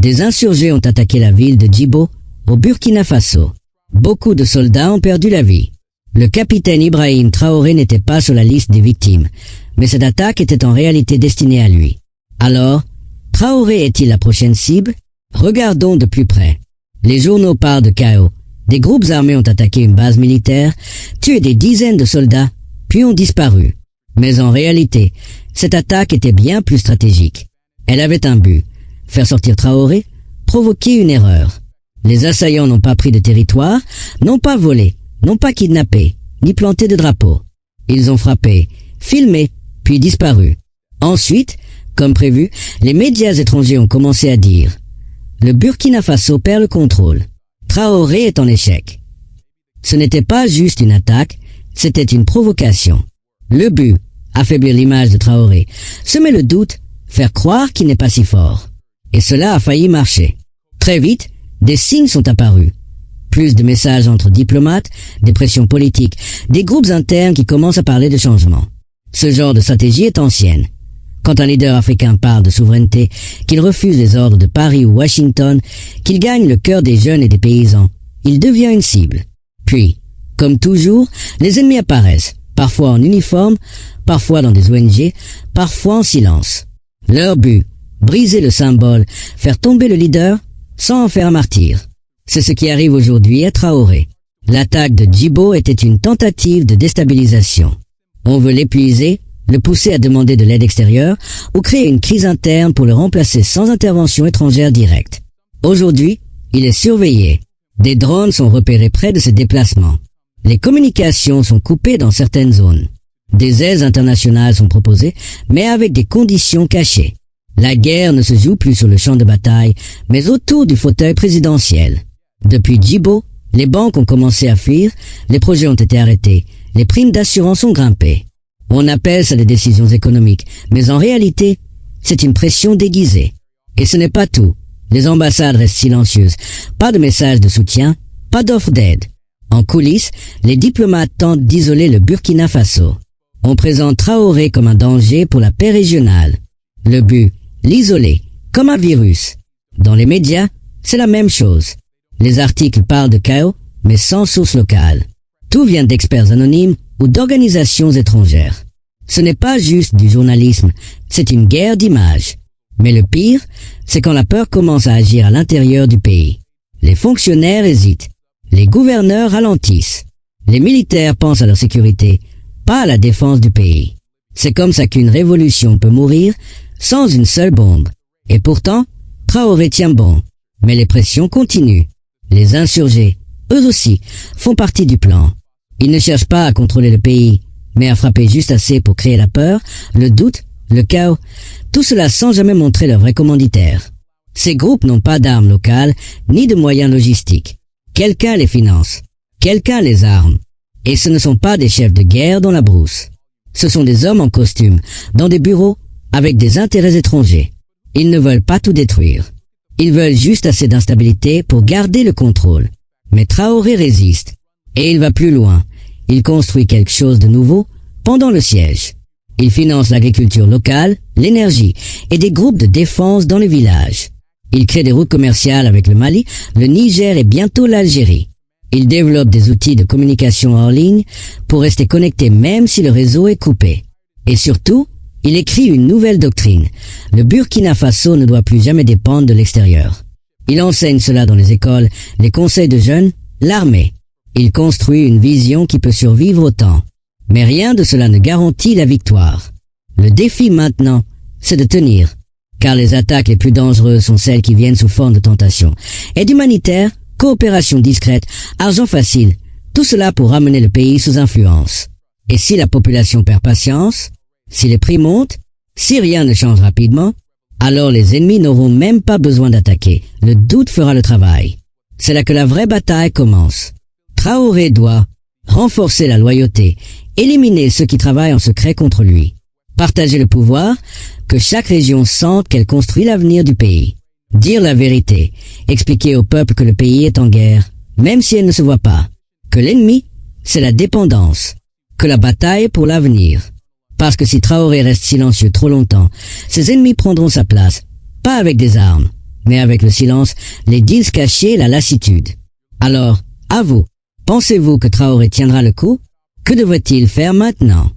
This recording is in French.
Des insurgés ont attaqué la ville de Djibo, au Burkina Faso. Beaucoup de soldats ont perdu la vie. Le capitaine Ibrahim Traoré n'était pas sur la liste des victimes, mais cette attaque était en réalité destinée à lui. Alors, Traoré est-il la prochaine cible? Regardons de plus près. Les journaux parlent de chaos. Des groupes armés ont attaqué une base militaire, tué des dizaines de soldats, puis ont disparu. Mais en réalité, cette attaque était bien plus stratégique. Elle avait un but, faire sortir Traoré, provoquer une erreur. Les assaillants n'ont pas pris de territoire, n'ont pas volé, n'ont pas kidnappé, ni planté de drapeau. Ils ont frappé, filmé, puis disparu. Ensuite, comme prévu, les médias étrangers ont commencé à dire « Le Burkina Faso perd le contrôle. Traoré est en échec. » Ce n'était pas juste une attaque, c'était une provocation. Le but, affaiblir l'image de Traoré, semer le doute, faire croire qu'il n'est pas si fort. Et cela a failli marcher. Très vite, des signes sont apparus. Plus de messages entre diplomates, des pressions politiques, des groupes internes qui commencent à parler de changement. Ce genre de stratégie est ancienne. Quand un leader africain parle de souveraineté, qu'il refuse les ordres de Paris ou Washington, qu'il gagne le cœur des jeunes et des paysans, il devient une cible. Puis, comme toujours, les ennemis apparaissent, parfois en uniforme, parfois dans des ONG, parfois en silence. Leur but, briser le symbole, faire tomber le leader, sans en faire un martyr. C'est ce qui arrive aujourd'hui à Traoré. L'attaque de Djibo était une tentative de déstabilisation. On veut l'épuiser, le pousser à demander de l'aide extérieure ou créer une crise interne pour le remplacer sans intervention étrangère directe. Aujourd'hui, il est surveillé. Des drones sont repérés près de ses déplacements. Les communications sont coupées dans certaines zones. Des aides internationales sont proposées, mais avec des conditions cachées. La guerre ne se joue plus sur le champ de bataille, mais autour du fauteuil présidentiel. Depuis Djibo, les banques ont commencé à fuir, les projets ont été arrêtés, les primes d'assurance ont grimpé. On appelle ça des décisions économiques, mais en réalité, c'est une pression déguisée. Et ce n'est pas tout. Les ambassades restent silencieuses. Pas de messages de soutien, pas d'offre d'aide. En coulisses, les diplomates tentent d'isoler le Burkina Faso. On présente Traoré comme un danger pour la paix régionale. Le but, l'isoler, comme un virus. Dans les médias, c'est la même chose. Les articles parlent de chaos, mais sans source locale. Tout vient d'experts anonymes ou d'organisations étrangères. Ce n'est pas juste du journalisme, c'est une guerre d'images. Mais le pire, c'est quand la peur commence à agir à l'intérieur du pays. Les fonctionnaires hésitent, les gouverneurs ralentissent, les militaires pensent à leur sécurité, pas à la défense du pays. C'est comme ça qu'une révolution peut mourir sans une seule bombe. Et pourtant, Traoré tient bon. Mais les pressions continuent. Les insurgés, eux aussi, font partie du plan. Ils ne cherchent pas à contrôler le pays, mais à frapper juste assez pour créer la peur, le doute, le chaos, tout cela sans jamais montrer leur vrai commanditaire. Ces groupes n'ont pas d'armes locales, ni de moyens logistiques. Quelqu'un les finance, quelqu'un les arme. Et ce ne sont pas des chefs de guerre dans la brousse. Ce sont des hommes en costume, dans des bureaux, avec des intérêts étrangers. Ils ne veulent pas tout détruire. Ils veulent juste assez d'instabilité pour garder le contrôle. Mais Traoré résiste. Et il va plus loin. Il construit quelque chose de nouveau pendant le siège. Il finance l'agriculture locale, l'énergie et des groupes de défense dans les villages. Il crée des routes commerciales avec le Mali, le Niger et bientôt l'Algérie. Il développe des outils de communication hors ligne pour rester connecté même si le réseau est coupé. Et surtout, il écrit une nouvelle doctrine. Le Burkina Faso ne doit plus jamais dépendre de l'extérieur. Il enseigne cela dans les écoles, les conseils de jeunes, l'armée. Il construit une vision qui peut survivre au temps. Mais rien de cela ne garantit la victoire. Le défi maintenant, c'est de tenir. Car les attaques les plus dangereuses sont celles qui viennent sous forme de tentation. Aide humanitaire, coopération discrète, argent facile, tout cela pour ramener le pays sous influence. Et si la population perd patience, si les prix montent, si rien ne change rapidement, alors les ennemis n'auront même pas besoin d'attaquer. Le doute fera le travail. C'est là que la vraie bataille commence. Traoré doit renforcer la loyauté, éliminer ceux qui travaillent en secret contre lui, partager le pouvoir, que chaque région sente qu'elle construit l'avenir du pays, dire la vérité, expliquer au peuple que le pays est en guerre, même si elle ne se voit pas, que l'ennemi, c'est la dépendance, que la bataille est pour l'avenir. Parce que si Traoré reste silencieux trop longtemps, ses ennemis prendront sa place, pas avec des armes, mais avec le silence, les deals cachés et la lassitude. Alors, à vous, pensez-vous que Traoré tiendra le coup? Que devrait-il faire maintenant?